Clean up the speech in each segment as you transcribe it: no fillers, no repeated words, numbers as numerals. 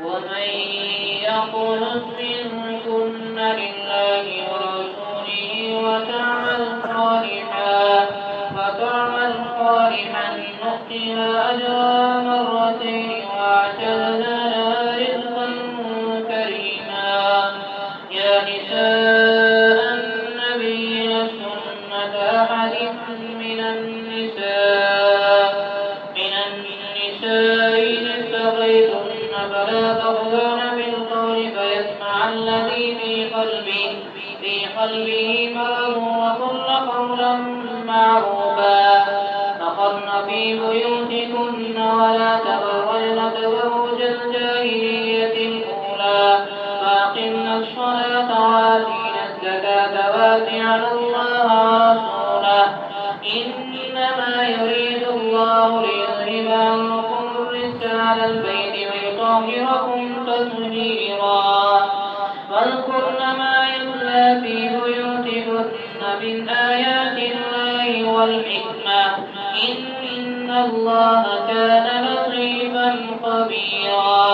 ومن يقنت منكن لله ورسوله وتعمل صالحا نؤتها أجرها مرتين وأعتدنا لها رزقا كريما. يا نساء النبي لستن كأحد من النساء إن اتقيتن فلا تخضعن بالقول فيطمع الذي في قلبه مرض وقلن قولا معروفا. فقرن في بيوتكن ولا تبرجن تبرج الجاهلية الأولى وأقمن الصلاة وآتينا الزكاة وأطعن الله ورسوله إنما يريد الله ليذهب عنكم الرجس على البيت ويطهركم تطهيرا. واذكرن ما يتلى في بيوتكن من آيات الله والحكمة إن الله كان لطيفا خبيرا.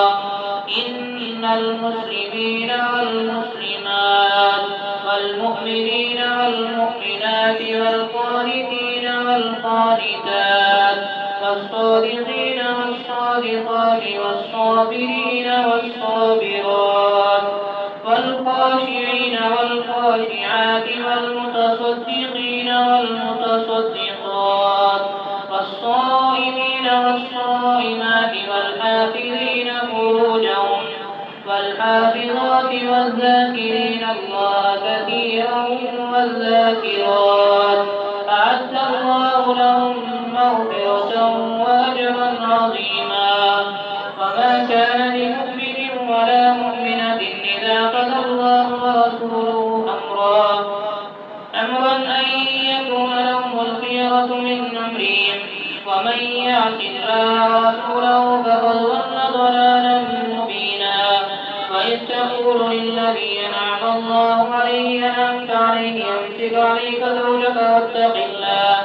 إن المسلمين والمسلمات والمؤمنين والمؤمنات والقانتين والقانتات والصادقين والصادقات والصابرين والصابرات والخاشعين والخاشعات والمتصدقين والمتصدقات والصائمين والصائمات والحافظين فروجهم والحافظات والذاكرين الله كثيرا والذاكرات أعد الله لهم مغفرة وأجرا عظيما. وما كان لمؤمن ولا مؤمنة إذا قضى الله ورسوله أمرا أن يكون لهم الخيرة من أمرهم ومن يعص الله ورسوله فقد ضل ضلالا مبينا. وإذ تقول للذي أنعم الله عليه أنعمت عليه أمسك عليك زوجك واتق الله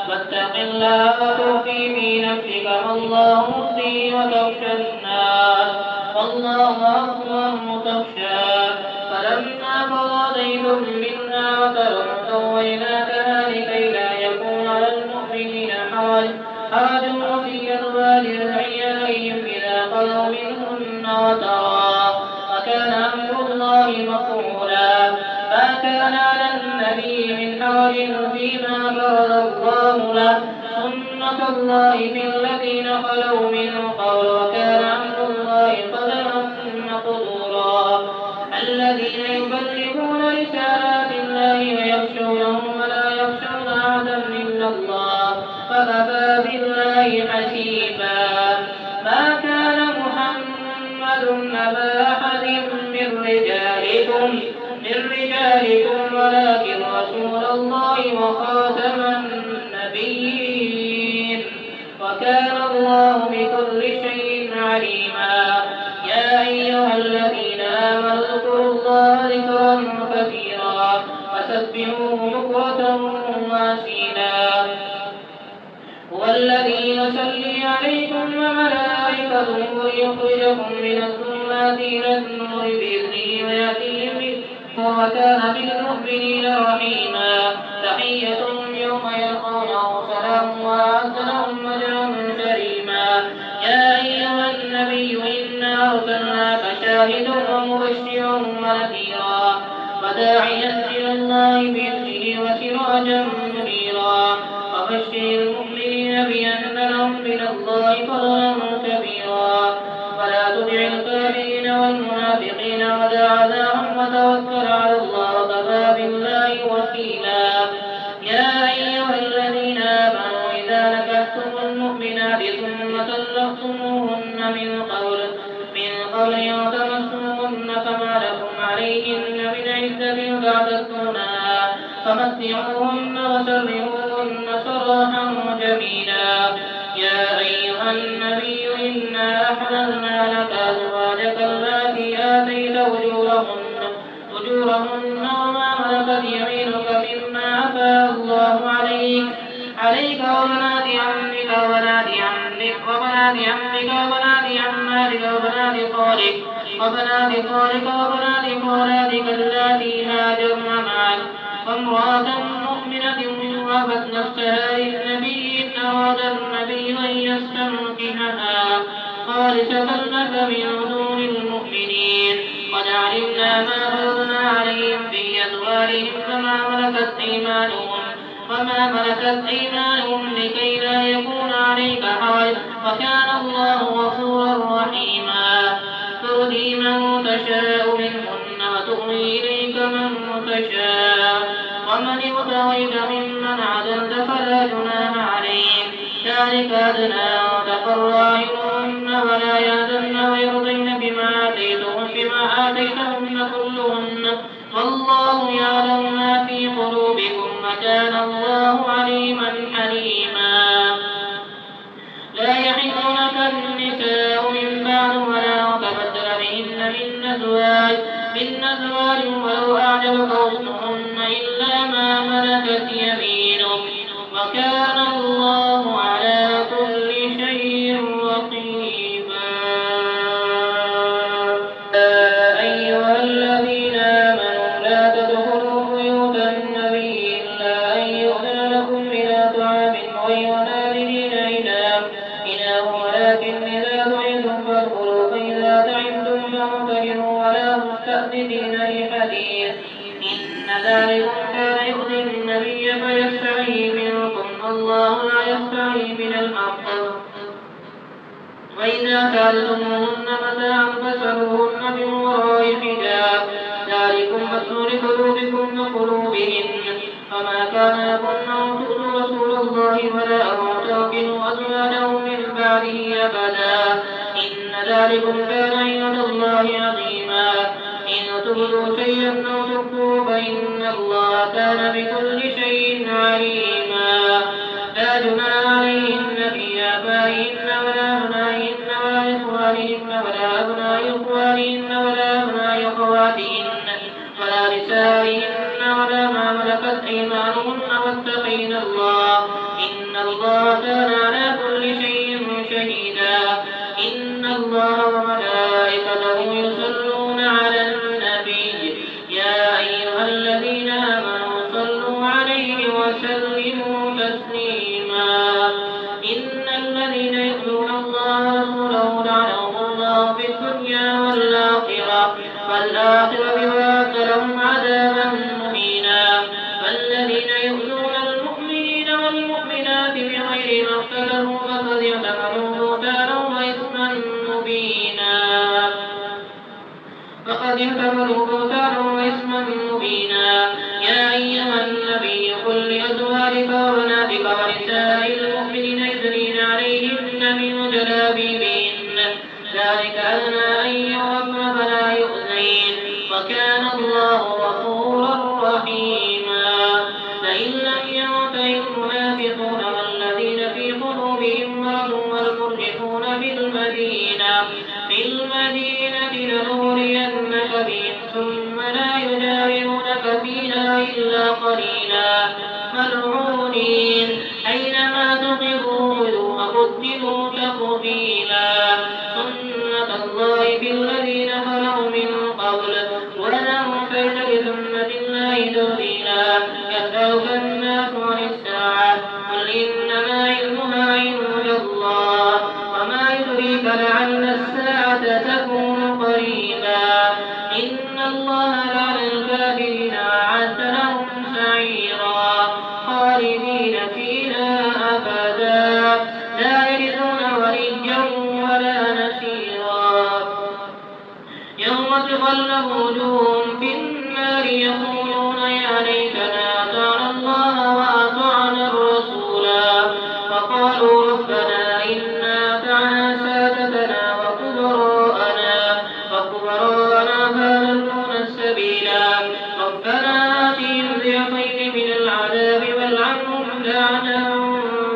وتخفي في نفسك ما الله مبديه وتخشى الناس والله أكبر تخشاه. فلما قضى زيد منا وترا سويناكها لكي لا يكون على المؤمنين حرج في أزواج أدعيائهم إذا قضوا منهن وترا وكان أمر الله مفعولا. ما كان على النبي من حرج فيما فرض الله له سنة الله في الذين خلوا من قبل وكان أمر الله قدرا مقدورا. الذين يبلغون رسالات الله ويخشونه ولا يخشون أحدا إلا الله فكفى بالله حسيبا. ما كان محمد أبا أحد من رجالكم ولكن رسول الله وخاتم النبيين وكان الله بكل شيء عليما. يا أيها الذين آمنوا اذكروا الله ذكرا كثيرا وسبحوه بكرة وأصيلا. هو الذي يصلي عليكم وملائكته ليخرجكم من الظلمات إلى النور بإذنه ويأتيهم وكان بالمؤمنين رحيما. تحيتهم يوم يلقونه سلام وأعد لهم أجرا كريما. يا أيها النبي إنا أرسلناك شاهدا ومبشرا ونذيرا وداعيا إلى الله بإذنه وسراجا منيرا. وبشر المؤمنين بأن لهم من الله فضلا كبيرا. ولا تطع الكافرين والمنافقين ودع أذاهم وتوكل على الله وكفى بالله وكيلا. يا أيها الذين آمنوا إذا نكحتم المؤمنات ثم طلقتموهن من قبل أن تمسوهن فما لكم عليهن من عدة تعتدونها فمتعوهن وسرحوهن سراحا جميلا. يا أيها النبي إنا أحللنا لك أزواجك اللاتي آتيت أجورهن وما ملكت يمينك مما أفاء الله عليك وبنات عمك وبنات عماتك وبنات خالك وبنات خالك اللاتي هاجرن معك وامرأة مؤمنة وهبت نفسها للنبي إن أراد النبي أن يستنكحها خالصة لك من دون المؤمنين قد علمنا ما فرضنا عليهم في أزواجهم فما ملكت أيمانهم لكي لا يكون عليك حرج وكان الله غفورا رحيما ترضي من تشاء منهن وتؤوي إليك من تشاء ومن ابتغيت ممن عزلت فلا جناح عليك ذلك أدنى أن تقر أعينهن ولا يحزن ويرضين بما آتيتهن كلهن والله يعلم ما في قلوبكم وكان الله عليما حليما لا يحل لك النساء من بعد ولا تبدل بهن من أزواج ولو أعجبك حسنهن إلا ما ملكت يمينك وكان الله على كل شيء رقيبا يا أيها الذين آمنوا لا تدخلوا بيوت النبي إلا أن يؤذن لكم إلى طعام غير ناظرين إناه ولكن إذا دعيتم فادخلوا فإذا طعمتم فانتشروا ولا مستأذنين لحديث إن ذلكم كان يؤذي النبي فيستحيي منكم والله لا يستحيي من الحق وإذا سألتموهن متاعا فاسألوهن من وراء حجاب ذلكم أزكى لقلوبكم وقلوبهن فما كان لكم أن تؤذوا رسول الله ولا أن تنكحوا أزواجه من بعده أبدا إن ذلكم كان عند الله عظيما إن تبدوا شيئا أو تخفوه فإن الله كان بكل شيء عليما لا جناح عليهن في آبائهن ولا أبنائهن ولا إخوانهن ولا أبناء إخوانهن ولا أبناء أخواتهن ولا نسائهن ولا ما ملكت أيمانهن واتقين الله إن الله كان على كل شيء شهيدا إن الله وملائكته يصلون على النبي يا أيها الذين آمنوا صلوا عليه وسلموا تسليما إن الذين يؤذون الله ورسوله لعنهم الله في الدنيا والآخرة وأعد لهم عذابا مهينا والذين يؤذون المؤمنين والمؤمنات بغير ما اختلفوا فقد احتملوا بهتانا وإثما مبينا يا أيها النبي قل لأزواجك وبناتك ونساء المؤمنين يدنين عليهن من جلابيبهن ذلك أدنى أن يعرفن فلا يؤذين وكان الله غفورا رحيما لئن لم ينته المنافقون والذين في قلوبهم مرض والمرجفون في المدينة لنغرينك بهم ثم لا يجاورونك فيها إلا قليلا ملعونين أينما تقفوا خذوا وقتلوا تقتيلا سنة الله في الذين خلوا من قبل ولن تجد لسنة الله تبديلا يسألك الناس عن الساعة قل إنما علمها عند الله وما يدريك لعل الساعة تكون قريبا إن الله لعن الكافرين أعد لهم سعيرا خالدين فيها أبدا لا يجدون وليا ولا نصيرا يوم تقلب وجوههم في النار يقولون يا ليتنا أطعنا الله وأطعنا الرسولا فقالوا ربنا إنا أطعنا سادتنا وكبراءنا فأضلونا السبيلا ربنا آتهم ضعفين من العذاب والعنهم لعنا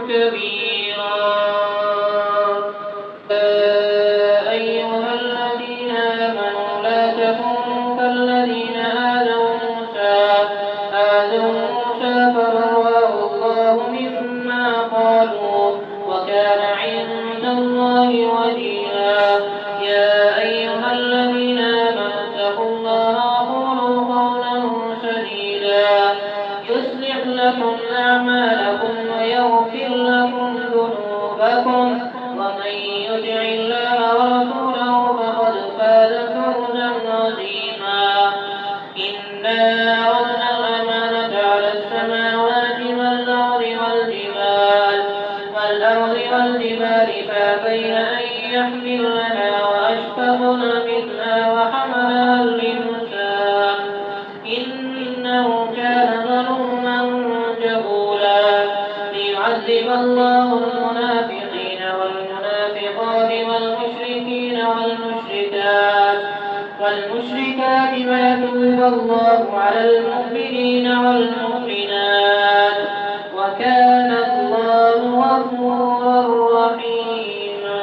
كبيرا يا أيها الذين آمنوا لا تكونوا كالذين آذوا موسى فبرأه الله مما قالوا وكان عند الله وجيها يا أيها يكفرون بالله وحملها الإنسان إنه كان ظلوما جهولا ليعذب الله المنافقين والمنافقات والمشركين والمشركات ويتوب الله على المؤمنين والمؤمنات وكان الله غفورا رحيما.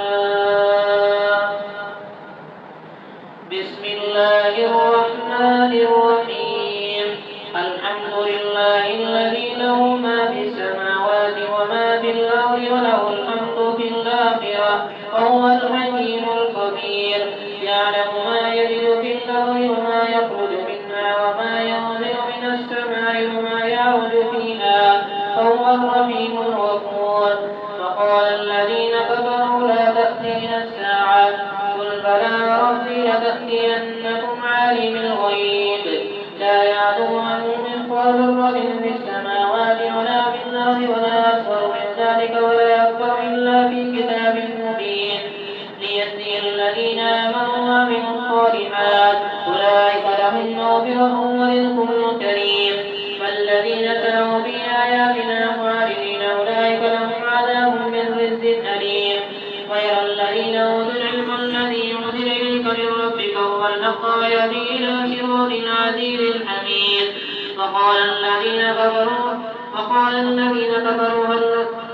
بسم الله الرحمن الرحيم. الحمد لله الذي له ما في السماوات وما في الأرض وله الحمد في الآخرة وهو الحكيم الخبير. يعلم ما يلج في الأرض وما يخرج منها وما ينزل من السماء وما يعرج فيها وهو الرحيم الغفور. فقال الذين كفروا لا تأتينا الساعة قل بلى ربي لتأتينكم عالم الغيب لا يعلم عنه مثقال ذرة في السماوات ولا في الأرض ولا أصغر من ذلك ولا أكبر إلا في كتاب مبين ليجزي الذين آمنوا وعملوا الصالحات أولئك لهم مغفرة ورزق كريم. فالذين سعوا في آياتنا معرضين أولئك لهم عذاب من رجز أليم. غير الذين أوتوا العلم الذي أنزل إليك من ربك هو الحق ويهدي إلى صراط عزيز حميد. وقال الذين كفروا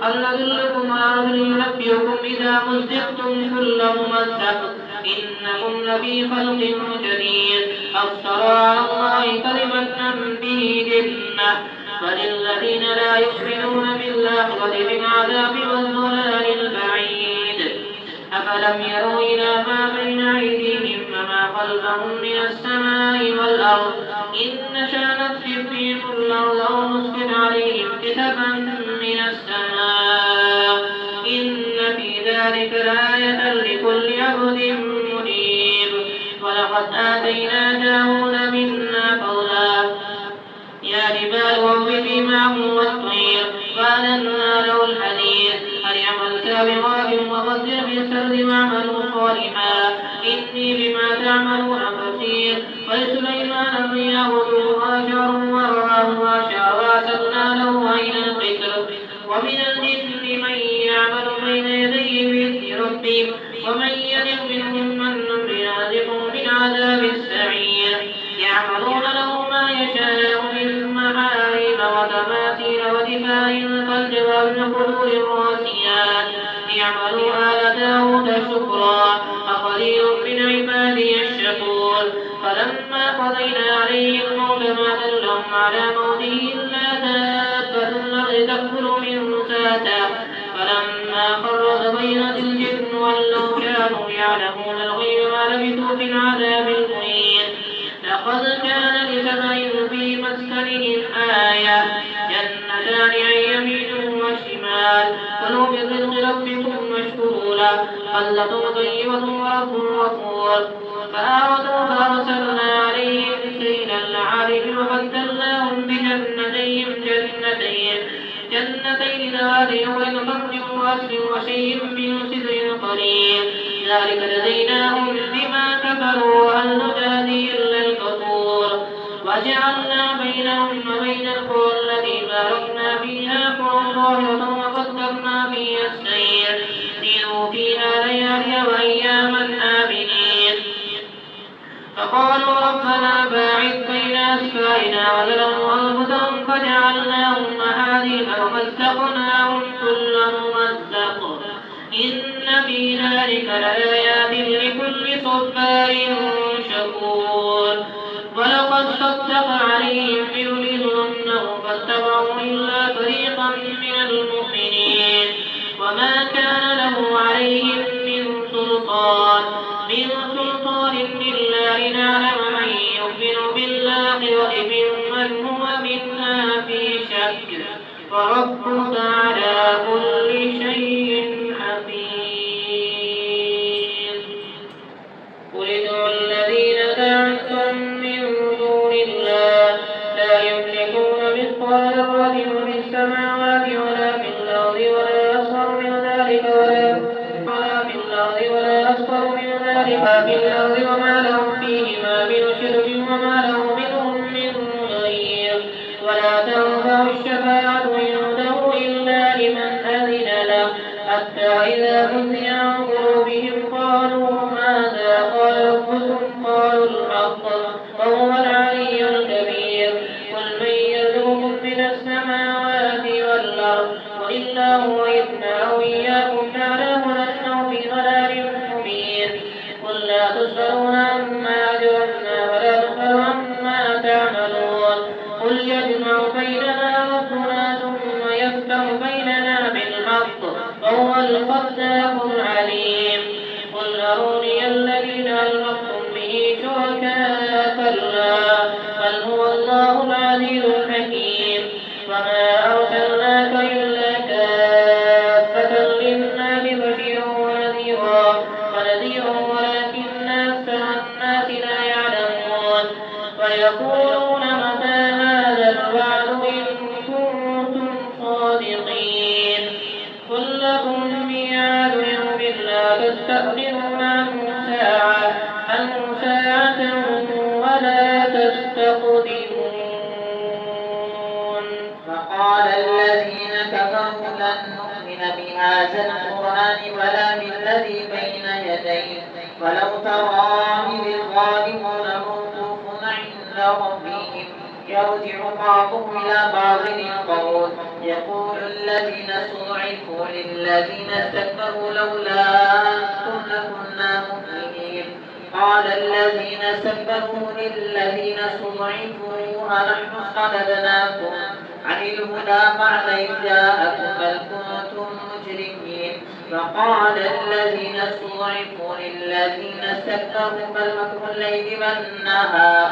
هل ندلكم على رجل ينبئكم إذا مزقتم كل ممزق إنكم لفي خلق جديد أفترى على الله كذبا به جنة فللذين لا يؤمنون بالآخرة بالعذاب والضلال البعيد. أفلم يروا إلى ما بين أيديهم وما خلفهم من السماء والأرض إن نشأ نخسف بهم الأرض أو نسقط عليهم كسفا من السماء إن في ذلك لآية لكل عبد منيب. ولقد آتينا داود منا فضلا يا جبال أوبي معه والطير فألنا له الحديد هل يعمل سابغات وقدر في السرد واعملوا صالحا إني بما تعملون بصير. ولسليمان الرياح طوفها شهر ورعاه شهر وأسلنا له عين القتر. ومن الجن من يعمل بين يديه بإذن ربه ومن يزغ منهم من نزغه من عذاب السعير. يعملون له ما يشاء من محاريب وتماثيل ودفاع كالجبال الخضر الراسيات ليعملوا آل داود شكرا وقليل من عبادي الشكور. فلما قضينا عليه الموت ما دلهم على موته إلا دابة الأرض تأكل من ساته فلما خر تبينت الجن ولو كانوا يعلمون الغيب ما لبثوا في العذاب المهين. لقد كان لسبع في مسكنهم آية جنتان عن يمين وشمال كلوا من رزق ربكم واشكروا له بلدة طيبة ورب غفور. فأعرضوا فأرسلنا عليهم سيل العرم وبدلناهم بجنتين ذوات أكل خمر وأصل وشيء من سدر قليل ذلك جزيناهم بما كفروا وهل نجازي إلا الكفور. وجعلنا بينهم وبين القرى التي باركنا فيها قرى ظاهرة وقدرنا فيها السير سيروا فيها ليالي وأياما آمنين. فقالوا ربنا باعد بين أسفارنا وظلموا أنفسهم فجعلناهم أحاديث ومزقناهم كل ممزق إن في ذلك لآيات لكل صبار شكور. ولقد صدق عليهم بظنه فاتبعوا إلا فريقا من المؤمنين وما كان له عليهم من سلطان إلا لنعلم من يؤمن بالآخرة ممن هو منها في شك وربك على كل شيء حفيظ. قل ادعوا الذين زعمتم من دون الله لا يملكون مثقال ذرة في السماوات ولا في الأرض ولا أصغر من ذلك ولا في الأرض وما لهم فيهما من شرك وما له منهم من ظهير ولا تنفع الشفاعة عنده إلا لمن أذن له حتى إذا فزع عن قلوبهم قالوا ماذا قال ربكم قالوا الحق وهو العلي الكبير قل من يرزقكم من السماوات والأرض وإلا هو إنا أو إياكم نعلم أنه في ضلال مبين قل لا تسألون عما أجرمنا ولا نسأل عما تعملون قل يجمع بيننا ربنا ثم يفتح بيننا بالحق وهو الخلاق العليم قل أروني الذين ألحقتم به شركاء كلا بل هو الله العزيز الحكيم وما أرسلناك إلا كافة للناس بشيرا ونذيرا ولكن أكثر الناس لا يعلمون ويقولون متى هذا الوعد إن كنتم صادقين قل لكم ميعاد يوم لا تستأخرون عنه ساعة ولا تستقدمون. فقال الذين كفروا لن نؤمن بهذا القرآن ولا بالذي بين يديه ولو ترى إذ الظالمون موقوفون عند ربهم يرجع بعضهم إلى بعض القول يقول الذين استضعفوا للذين استكبروا لولا أنتم لكنا مؤمنين قال الذين استكبروا للذين استضعفوا أنحن صددناكم عن الهدى بعد إذ جاءكم بل كنتم مجرمين فقال الذين استضعفوا للذين استكبروا بل مكر الليل والنهار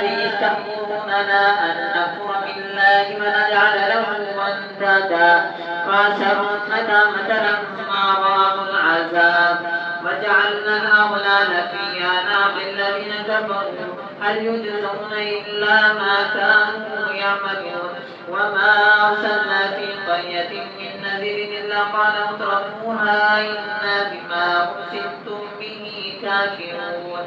إذ تأمروننا أن نكفر بالله ونجعل له أندادا وأسروا الندامة لما رأوا العذاب وجعلنا الأغلال في أعناق الذين كفروا هل يجزون إلا ما كانوا يعملون وما أرسلنا في قرية من نذير إلا قال مترفوها إنا بما أرسلتم به كافرون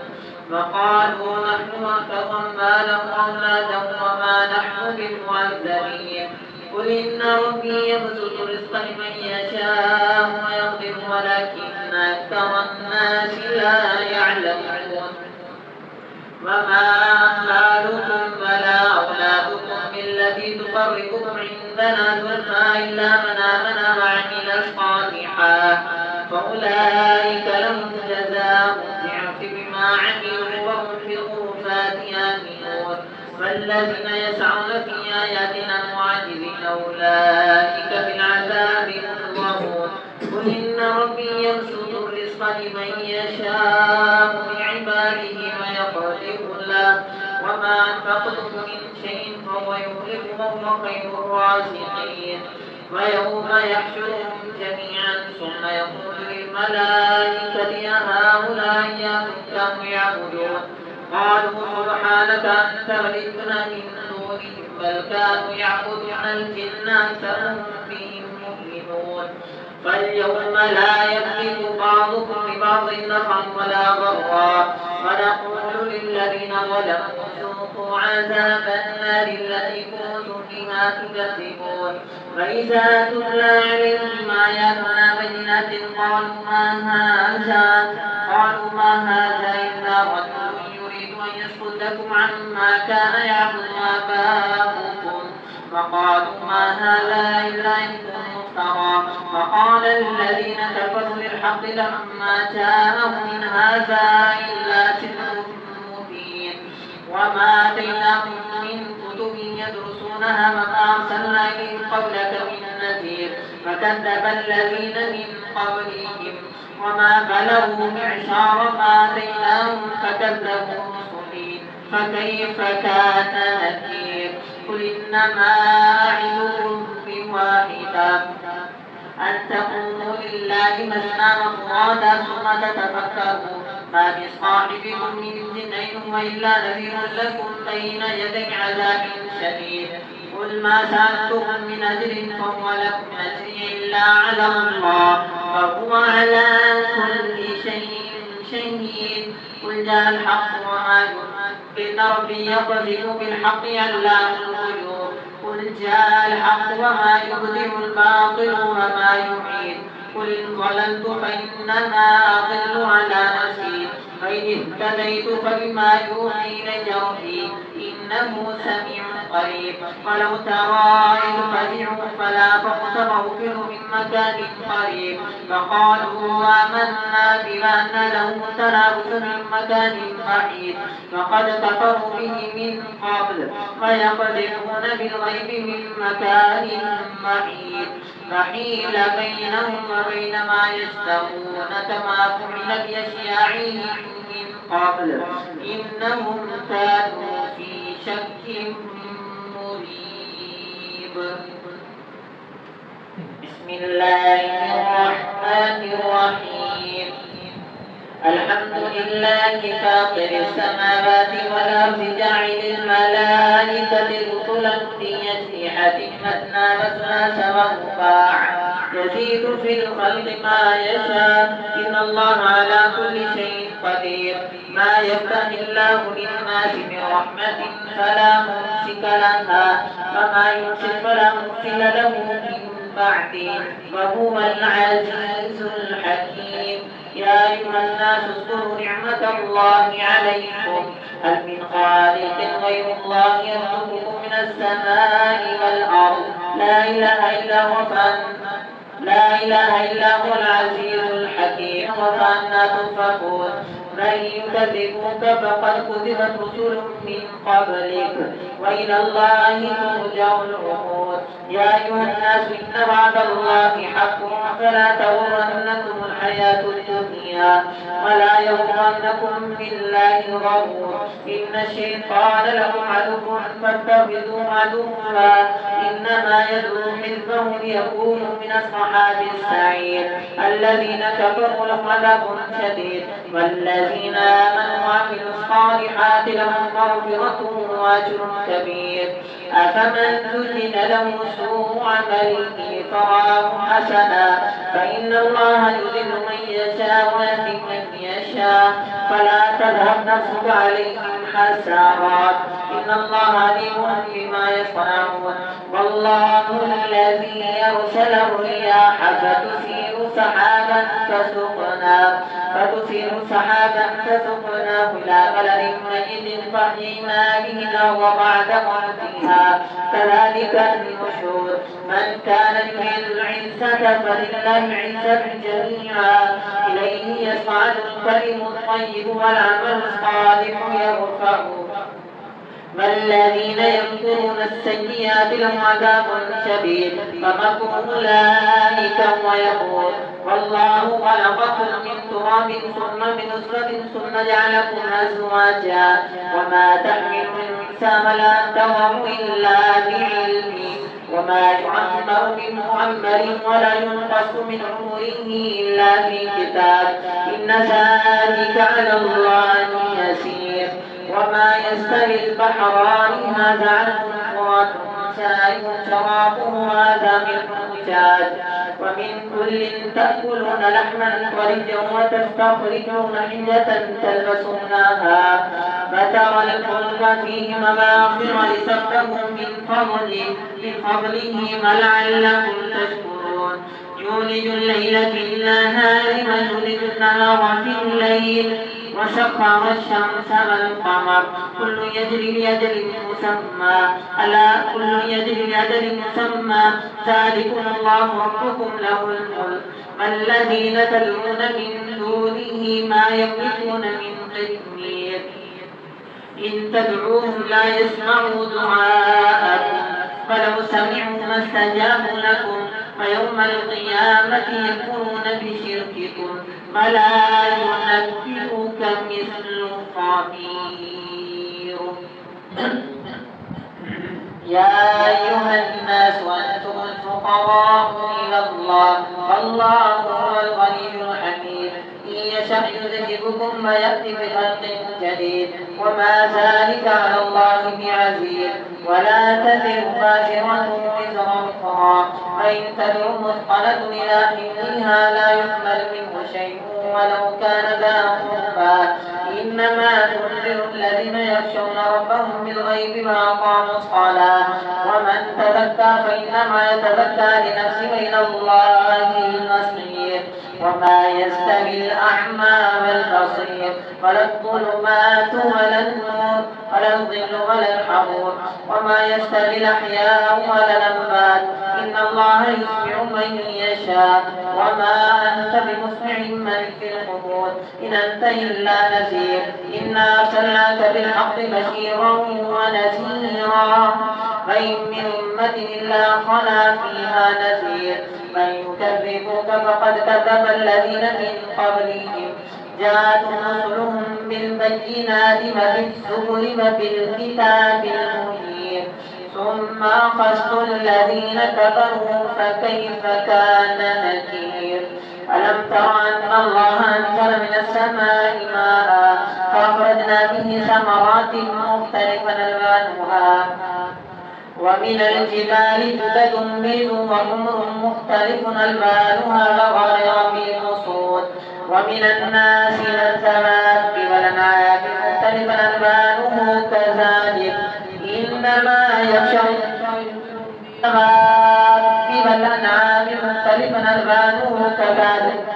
وقالوا نحن أكثر أموالا وأولادا وما نحن بالمعذبين قل إن ربي يبسط الرزق لمن يشاء ويقدر ولكن أكثر الناس لا يعلمون وما أموالكم ولا أولادكم بالتي تقربكم عندنا زلفى إلا من آمن وعمل صالحا فأولئك لهم جزاء الضعف بما عملوا وهم في الغرفات آمنون والذين يسعون في آياتنا معجزين أولئك في العذاب مهضرون قل إن ربي يبسط الرزق لمن يشاء من عباده ويقدر له وما أنفقتم من شيء فهو يخلفه وهو خير الرازقين ويوم يحشرهم جميعا ثم يقول للملائكة هؤلاء إياكم كانوا يعبدون قالوا سبحانك أنت ولينا من دونهم بل كانوا يعبدون الجن أكثرهم بهم مؤمنون فاليوم لا يملك بعضكم لبعض نفعا ولا ضرا ونقول للذين ظلموا ذوقوا عذاب النار التي كنتم بها تكذبون وإذا تتلى عليهم آياتنا بينات قالوا ما هذا إلا رجل يريد أن يصدكم عما كان يعبد آباؤكم وقالوا ما هذا إلا إفك مفترى وقال الذين كفروا للحق لما جاءهم إن هذا إلا سحر مبين وما آتيناهم من كتب يدرسونها وما أرسلنا إليهم قبلك من نذير فكذب الذين من قبلهم وما بلغوا معشار ما آتيناهم فكذبوا رسلي فكيف كان نكير قل إنما أعظكم بواحدة أن تقوموا لله مثنى وفرادا ثم تتفكروا ما بصاحبكم من جنين وإلا نذير لكم بين يدي عذاب شديد قل ما سألتكم من أجر فهو لكم أجري إلا على الله وهو على كل شيء شهيد قل جاء الحق وما إن ربي يقذف بالحق علام الغيوب قل جاء الحق وما يبدئ الباطل وما يعيد قل إن ضللت فإنما أضل على نفسي فإن اهتديت فبما يوحي إلي ربي إنه سميع قريب ولو ترى إذ فزعوا فلا فاغتبروا من مكان قريب فقالوا آمنا بما له تنافس من مكان بعيد فقد كفروا به من قبل ويقذفون بالغيب من مكان بعيد فحيل بينهم وبين ما يشتهون كما فعل بأشياعهم من قبل إنهم كانوا في شك مريب بسم الله الرحمن الرحيم الحمد لله فاطر السماوات والأرض جاعل الملائكة رسلا في أجنحة مثنى وثلاث ورباع يزيد في الخلق ما يشاء إن الله على كل شيء قدير ما يفتح الله للناس من رحمة فلا ممسك لها وما يمسك فلا مرسل له من بعده وهو العزيز الحكيم يا أيها الناس اذكروا نعمة الله عليكم هل من خالق غير الله يرزقكم من السماء والأرض لا إله إلا هو العزيز الحكيم وفأنا تؤفكون من يكذبوك فقد كذبت رسل من قبلك وإلى الله ترجع الأمور يا أيها الناس إن وعد الله حق فلا تغرنكم الحياة الدنيا ولا يغرنكم بالله الغرور إن الشيطان لكم عدو فاتخذوه عدوا إنما يدعو حزبه ليكونوا من أصحاب السعير الذين كفروا لهم عذاب شديد والذين آمنوا وعملوا الصالحات لهم مغفرة وأجر كبير أفمن زين له سوء عمله فرآه حسنا فإن الله يذل من يشاء ويهدي من يشاء فلا تذهب نفسك عليهم حسرات إن الله عليم بما يصنعون والله الذي يرسل الرياح فتثير سحابا فسقناه إلى بلد ميت فأحيينا به الأرض بعد موتها كذلك النشور من كان يريد العزة فلله العزة جميعا إليه يصعد الكلم الطيب والعمل الصالح يرفعه والذين يمكرون السيئات لهم عذاب شديد فمكر أولئك هو يقول والله خلقكم من تراب ثم من نطفة ثم جعلكم أزواجا وما تحمل من أنثى ولا تضع إلا بعلمه وما يعمر من معمر ولا ينقص من عمره إلا في كتاب إن ذلك على الله يسير وما يستوي البحران هذا عذب فرات سائغ شرابه هذا ملح أجاج ومن كل تأكلون لحما طريا وتستخرجون حلية تلبسونها فترى الفلك فيه مواخر لتبتغوا من فضله ولعلكم تشكرون يولج الليل في النهار ويولج النهار في الليل وسخر الشمس والقمر كل يجري لأجل مسمى ألا كل يجري لأجل مسمى ذلكم الله ربكم له الملك والذين تدعون من دونه ما يملكون من قطمير إن تدعوهم لا يسمعوا دعاءكم فلو سمعوا ما استجابوا لكم ويوم القيامة يكفرون بشرككم ولا ينبئك مثل خبير يا أيها الناس أنتم الفقراء إلى الله والله هو الغني الحميد إن يشأ يذهبكم ويأتي بخلق جديد وما ذلك على الله بعزيز ولا تزر وازرة وزر أخرى وإن تدع مثقلة إلى حملها لا يحمل منه شيء ولو كان ذا قربى إنما تنذر الذين يخشون ربهم بالغيب وأقاموا الصلاة ومن تزكى فإنما يتزكى لنفسه إلى الله المصير وما يستوي الأعمى والبصير ولا الظلمات ولا النور ولا الظل ولا الحرور وما يستوي الأحياء ولا الأموات إن الله يسمع من يشاء وما أنت بمسمع من في القبور إن أنت إلا نذير إنا أرسلناك بالحق بشيرا ونذيرا وإن من أمة إلا خلا فيها نذير من يكذبك فقد كذب الذين من قبلهم جاءتهم رسلهم بالبينات وبالزبر وبالكتاب المنير ثم أخذت الذين كفروا فكيف كان نكير ألم تر أن الله أنزل من السماء ماء فأخرجنا به ثمرات مختلفا ألوانها ومن الجبال جدد بيض وحمر مختلف ألوانها وغير بيض ومن الناس والدواب والأنعام مختلفا ألوانه كذلك إنما يخشى الدواب والأنعام مختلفا ألوانه كذلك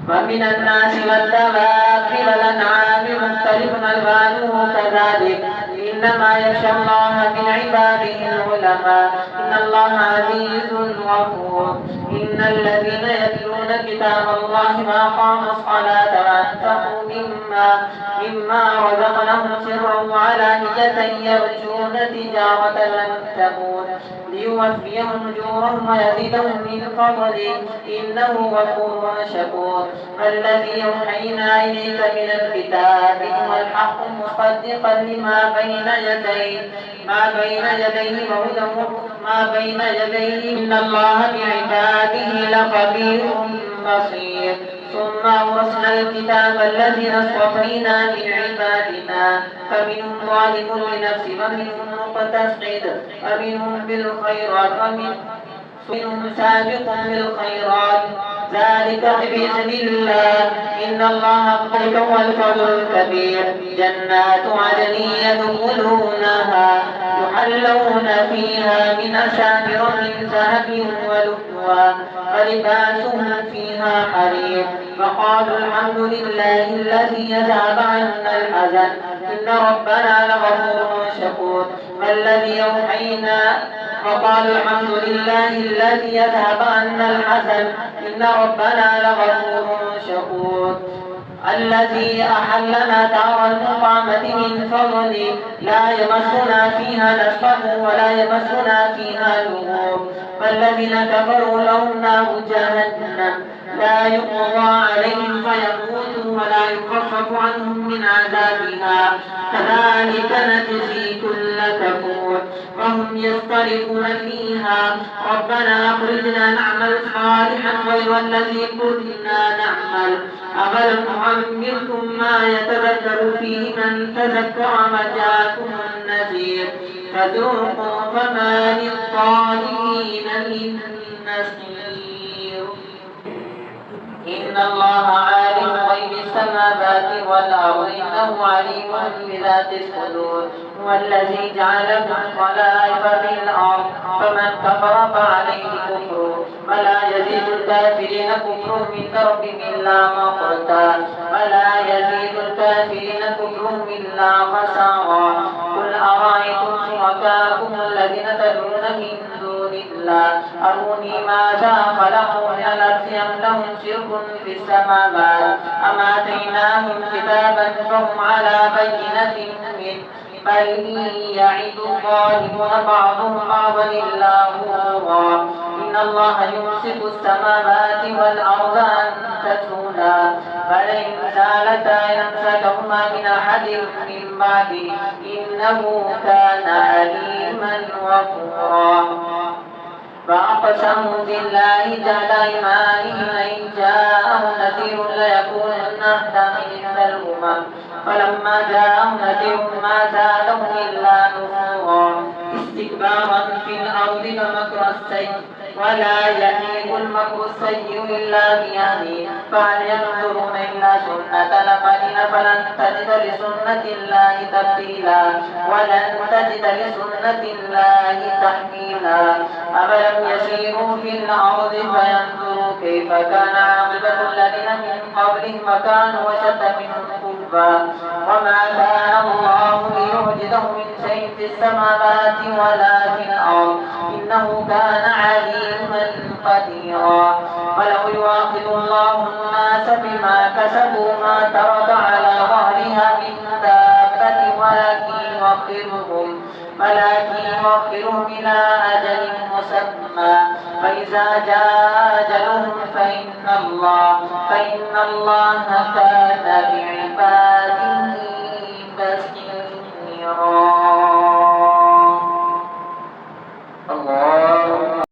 ومن الناس والدواب والأنعام مختلف ألوانه كذلك إنما يخشى الله من عباده العلماء إن الله عزيز غفور إن الذين يتلون كتاب الله وأقاموا الصلاة وأنفقوا مما رزقناهم سرا وعلانية يرجون تجارة لن تبور ليوفيهم أجورهم ويزيدهم من فضله إنه غفور شكور الذي أوحينا إليك من الكتاب هو الحق مصدقا لما بين يديه ما بين يديه إن الله بعباده لخبير بصير ثم أورثنا الكتاب الذين اصطفينا من عبادنا فمنهم ظالم لنفسه ومنهم مقتصد ومنهم بالخيرات ومنهم سابق بالخيرات ذلك بإذن الله إن الله هو الفضل الكبير جنات عدن يدخلونها يحلون فيها من أساور من ذهب ولؤلؤا ولباسهم فيها حرير وقالوا الحمد لله الذي يذهب عنا الحزن إن ربنا لغفور شكور والذي أوحينا وقالوا الحمد لله الذي يذهب عنا الحزن إن ربنا لغفور شكور الذي أحلنا دار المقامة من فضله لا يمسنا فيها نصب ولا يمسنا فيها لغوب والذين كفروا لهم نار جهنم لا يقضى عليهم فيموتوا ولا يخفف عنهم من عذابها كذلك نجزي كل كفور وهم يضطربون فيها ربنا أخرجنا نعمل صالحا غير الذي كنا نعمل أفلم نعمركم ما يتذكر فيه من تذكر وجاءكم النذير فذوقوا فما للظالمين من نصير إن الله عالم غيب السماوات والأرض إنه عليم بذات الصدور هو الذي جعلكم خلائف في الأرض فمن كفر فعليه كفره ولا يزيد الكافرين كفرهم عند ربهم إلا مقتا ولا يزيد الكافرين كفرهم إلا خسارا قل أرأيتم شركاءكم الذين تدعون من دون الله أروني ماذا خلقوا من الأرض أم لهم شرك في السماوات أم آتيناهم كتابا فهم على بينة منه بل يعد الظالمون بعضهم بعضا إلا غرورا إن الله يمسك السماوات والأرض أن تزولا فلئن زالتا يمسكهما من أحد من بعده إنه كان عليما غفورا فأقسموا بالله جهد أيمانهم لئن جاءهم نذير ليكونن أهدى من الأمم فلما جاءهم نذير ما زادهم إلا نفورا استكبارا في الأرض ولا يحيق المكر السيء إلا بأهله فهل ينظرون إلا سنة الأولين فلن تجد لسنة الله تبديلا ولن تجد لسنة الله تحويلا أفلم يسيروا في الأرض فينظروا كيف كان عاقبة الذين من قبلهم وكانوا أشد منهم قوة وما كان الله ليعجزه من شيء في السماوات ولا في الأرض إنه كان عليما قديرا ولو يؤاخذ الله الناس بما كسبوا ما ترك على ظهرها من دابة ولكن يؤخرهم إلى أجل مسمى فإذا جاء أجلهم فإن الله كان بعباده